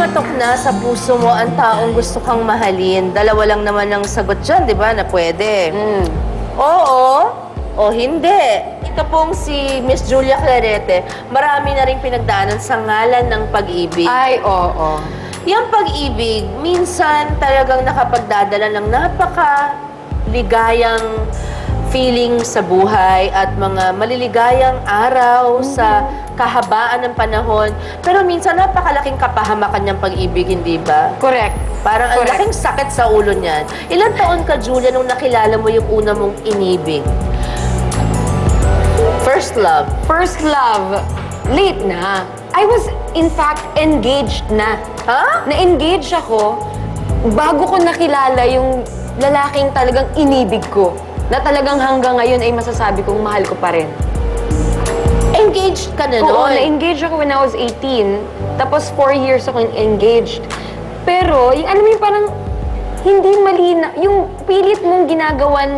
patok na sa puso mo ang taong gusto kang mahalin? Dalawa lang naman ang sagot dyan, di ba, na pwede. Oo o hindi. Ito pong si Miss Julia Clarete, marami na rin pinagdaanan sa ngalan ng pag-ibig. Ay, oo. Yung pag-ibig, minsan talagang nakapagdadala ng napaka-ligayang feeling sa buhay at mga maliligayang araw sa kahabaan ng panahon. Pero minsan napakalaking kapahamakan ng pag-ibig, hindi ba? Correct. Parang ang Correct. laking sakit sa ulo niyan. Ilang taon ka, Julia, nung nakilala mo yung una mong inibig? First love. First love, late na. I was, in fact, engaged na. Ha? Na-engage ako bago ko nakilala yung lalaking talagang inibig ko. Na talagang hanggang ngayon ay masasabi kong mahal ko pa rin. Engaged ka na Oo, noon? na-engage ako when I was 18. Tapos 4 years ako engaged. Pero, yung alam mo yung parang hindi malina. Yung pilit mong ginagawan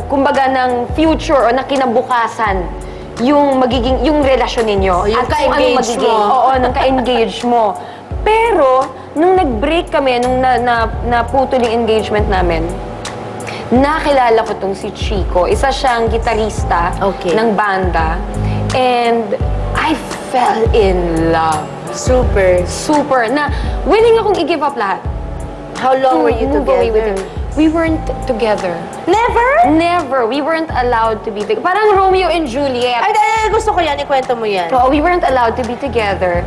kumbaga ng future o na kinabukasan yung magiging, yung relasyon ninyo. Yung at kung ano ka-engage magiging. mo. Oo, nung ka-engage mo. Pero, nung nag-break kami, nung naputol yung engagement namin, nakilala ko tong si Chico. Isa siyang gitarista Okay. ng banda. And I fell in love. Super. Super. Na willing akong i-give up lahat. How long were you Move away with together? him. We weren't together. Never? Never. We weren't allowed to be together. Parang Romeo and Juliet. Ay, gusto ko yan. Ikwento mo yan. Oo, we weren't allowed to be together.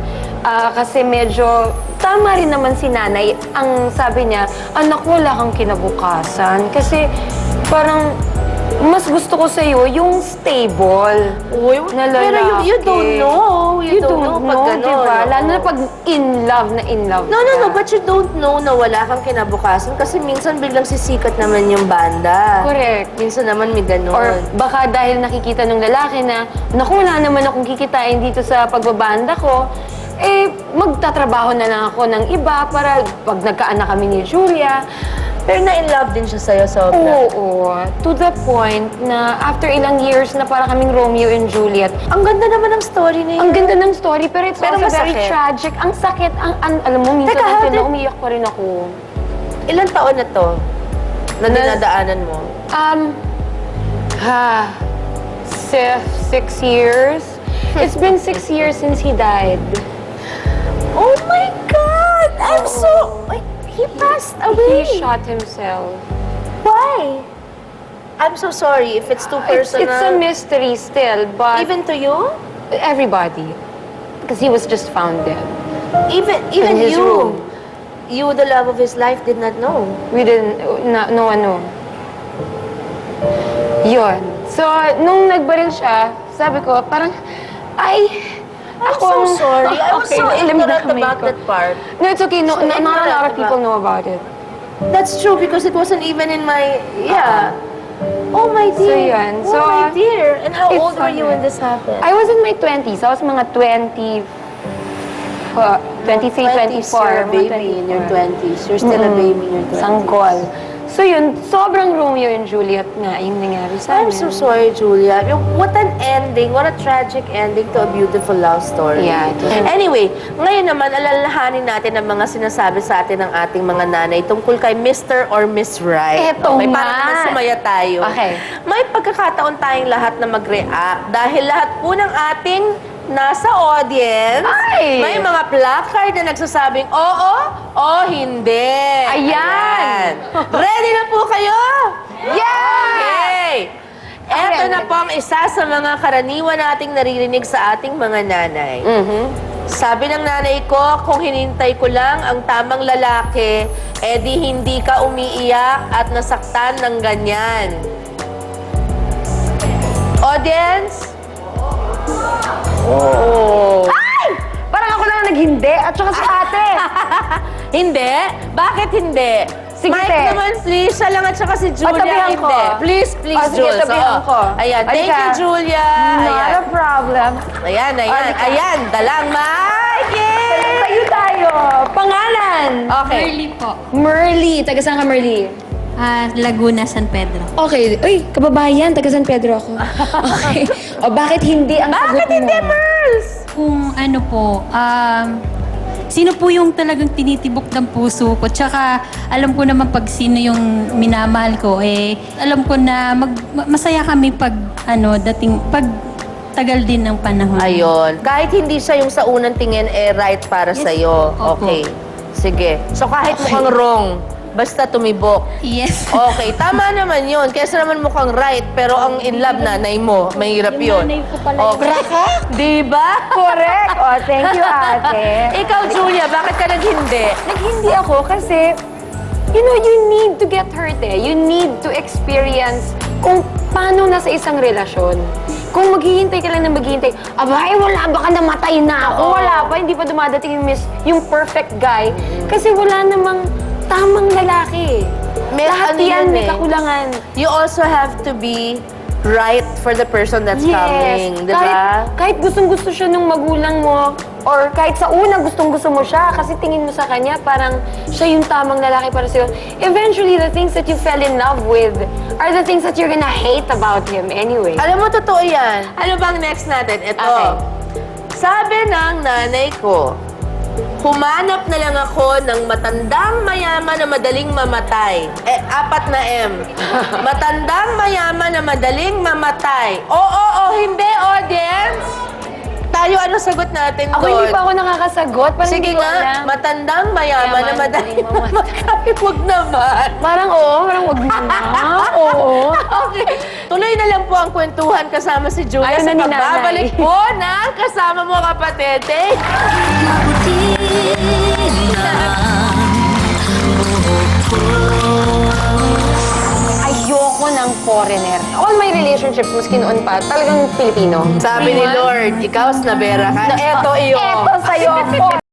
Kasi medyo, tama rin naman si nanay. Ang sabi niya, anak, wala kang kinabukasan. Kasi parang, mas gusto ko sa'yo yung stable Uy, na lalaki. pero you don't know. You don't know pag gano'n. diba? Oo. Lalo na pag in love No, ka. but you don't know na wala kang kinabukasan kasi minsan biglang sisikat naman yung banda. Correct. Minsan naman may gano'n. Or baka dahil nakikita ng lalaki na, naku, wala naman akong kikitain dito sa pagbabanda ko, eh, magtatrabaho na lang ako ng iba para pag nagkaanak kami ni Julia. Pero na-in love din siya sa'yo, sobra. Oo, to the point na after ilang years na para kaming Romeo and Juliet. Ang ganda naman ng story niya. Ang ganda ng story, pero it's Pero also very masakit. tragic. Ang sakit, alam mo, minsan Teka, how until did- na umiyak pa rin ako. Ilang taon na to na dinadaanan mo? 6 years. It's been 6 years since he died. Oh my God! I'm so... Ay, he passed away. He shot himself. Why? I'm so sorry if it's too personal. It's a mystery still, but Even to you? everybody. Because he was just found dead. Even In his you? room. You, the love of his life, did not know. We didn't, no one knew. Yun. So, nung nagbaril siya, sabi ko, parang, I'm so sorry. I was so alam mo na ignorant kamay about ko. that part. No, it's okay. No, So not a lot ignorant of people know about it. That's true because it wasn't even in my... Yeah. Oh my So, dear. yun. Oh So, my dear. And how it's old were you when okay. this happened? I was in my 20s. I was mga 23, 20s, 24. you're a mga baby in your 24. 20s. You're still a baby in your 20s. Sanggol. So yun, sobrang Romeo and Juliet nga yung nangyari sa I'm amin. so sorry, Julia. What an ending. What a tragic ending to a beautiful love story. Yeah, it was. Anyway, ngayon naman, alalahanin natin ang mga sinasabi sa atin ng ating mga nanay tungkol kay Mr. or Miss Right. Eto okay, nga. para naman sumaya tayo. Okay. May pagkakataon tayong lahat na mag-react dahil lahat po ng ating nasa audience, Ay! may mga placard na nagsasabing oo o hindi. Ayan! Ready na po kayo? Yeah! Okay! Eto na po ang isa sa mga karaniwan nating naririnig sa ating mga nanay. Sabi ng nanay ko, kung hinintay ko lang ang tamang lalaki, edi hindi ka umiiyak at nasaktan ng ganyan. Audience? Oo. Ay! Parang ako lang naghindi at saka si ate. Hindi? Bakit hindi? Sige, Mike te. naman, please. Siya lang at saka si Julia. tabihan ko. Hindi. Please, please, Sige, Jules. tabihan Oo. ko. Ayan. Thank Halika. you, Julia. Not Ayan. a problem. Ayan, ayan. Halika. Ayan. Dalang Mikey! Tayo tayo. Pangalan? Okay. Merly po. Merly. Taga saan ka, Merly? Laguna, San Pedro. Okay. Uy, kababayan. Taga San Pedro ako. Okay. O bakit hindi ang Bakit sagot mo? hindi, Merls? Kung ano po, sino po yung talagang tinitibok ng puso ko. Tsaka alam ko naman pag sino yung minamahal ko, alam ko na masaya kami pag pag tagal din ng panahon. Ayun. Kahit hindi siya yung sa unang tingin, right para sa'yo. Opo. Okay. Sige. So kahit mukhang wrong, basta tumibok. Yes. Okay, tama naman yun. Kesa naman mukhang right, pero ang in love nanay mo, mahirap yun. nanay ko pala Okay. Diba? Correct. Oh, thank you, ate. Ikaw, Julia, bakit ka naghindi? Naghindi ako kasi, you know, you need to get hurt eh. You need to experience kung paano nasa isang relasyon. Kung maghihintay ka lang na maghihintay, abay, wala, baka namatay na ako. Oo. Wala pa, hindi pa dumadating yung perfect guy. Kasi wala namang tamang lalaki. Lahat ano yan yun may eh. kakulangan. You also have to be right for the person that's coming, di ba? Kahit gustong-gusto siya nung magulang mo, or kahit sa una gustong-gusto mo siya, kasi tingin mo sa kanya, parang siya yung tamang lalaki para sa'yo. Eventually, the things that you fell in love with are the things that you're gonna hate about him anyway. Alam mo, totoo yan. Ano bang next natin? Ito. Okay. Sabi ng nanay ko, humanap na lang ako ng matandang mayaman na madaling mamatay. 4 na M. Matandang mayaman na madaling mamatay. Oo, hindi, audience. Tayo, ano sagot natin Ako doon? hindi pa ako nakakasagot. Parang Sige hindi ko nga, alam. matandang mayaman na Mayaman, madaling madaling mamatay. Huwag naman. Parang oo, parang wag mo na. Oo. Okay. Tuloy na lang po ang kwentuhan kasama si Julia Ayaw sa na ni nanay. pagbabalik po ng kasama mo kapatid. Ayoko ng foreigner. All my relationships, maski noon pa, talagang Pilipino. Sabi ni Lord, ikaw, Snabera ka. Eto iyo. Eto sa'yo,